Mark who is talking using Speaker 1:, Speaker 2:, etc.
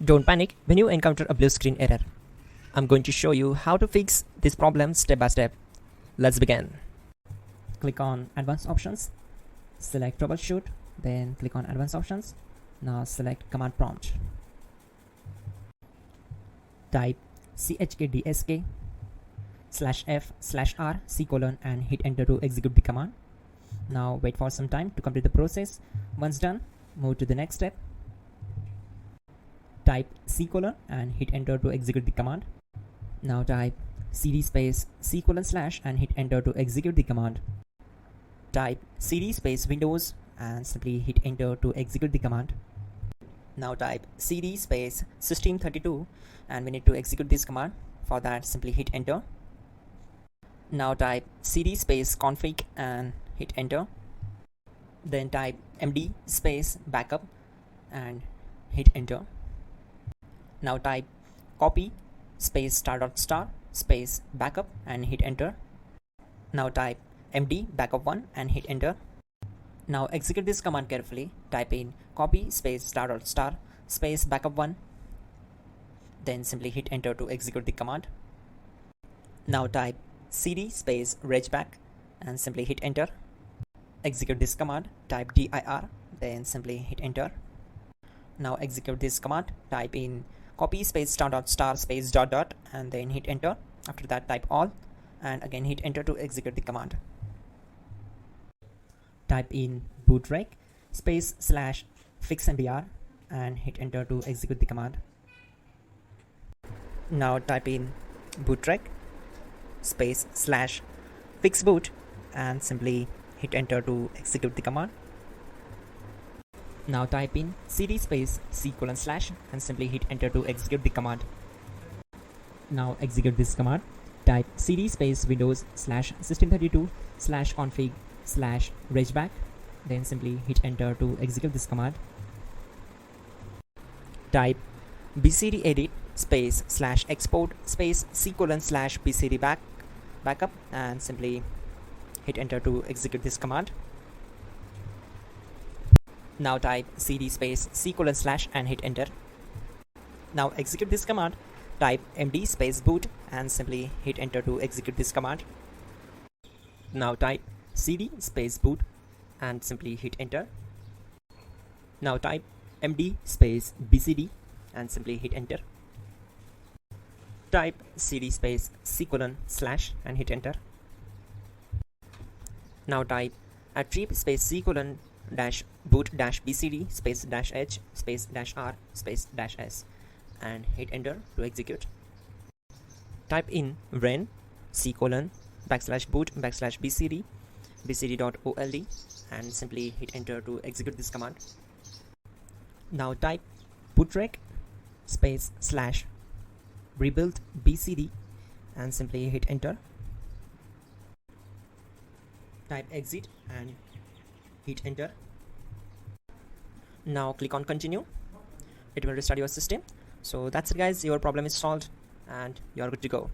Speaker 1: Don't panic when you encounter a blue screen error. I'm going to show you how to fix this problem step by step. Let's begin. Click on Advanced Options, select Troubleshoot, then click on Advanced Options. Now select Command Prompt. Type chkdsk/f/r:/c: and hit enter to execute the command. Now wait for some time to complete the process. Once done, move to the next step. Type C: and hit enter to execute the command. Now type cd space C: / and hit enter to execute the command. Type cd space Windows and simply hit enter to execute the command. Now type cd space system32 and we need to execute this command. For that, simply hit enter. Now type cd space config and hit enter. Then type md space backup and hit enter. Now type copy space *** space backup and hit enter. Now type md backup1 and hit enter. Now execute this command carefully. Type in copy space ** space backup1. Then simply hit enter to execute the command. Now type cd space regback and simply hit enter. Execute this command. Type dir, then simply hit enter. Now execute this command. Type in copy space ** space ... and then hit enter. After that, type all and again hit enter to execute the command. Type in bootrec space /fixmbr and hit enter to execute the command. Now type in bootrec space /fixboot and simply hit enter to execute the command. Now type in cd space C: / and simply hit enter to execute the command. Now execute this command. Type cd space Windows /system32 /config /regback, then simply hit enter to execute this command. Type bcd edit space /export space C: / bcd backup and simply hit enter to execute this command. Now type cd space C: / and hit enter. Now execute this command. Type md space boot and simply hit enter to execute this command. Now type cd space boot and simply hit enter. Now type md space bcd and simply hit enter. Type cd space C: / and hit enter. Now type attrib space C: -boot -bcd space -h space -r space -s and hit enter to execute. Type in ren C: /boot /bcd bcd.old and simply hit enter to execute this command. Now type bootrec space /rebuild bcd and simply hit enter. Type exit and hit enter. Now click on continue. It will restart your system. So that's it guys, your problem is solved and you're good to go.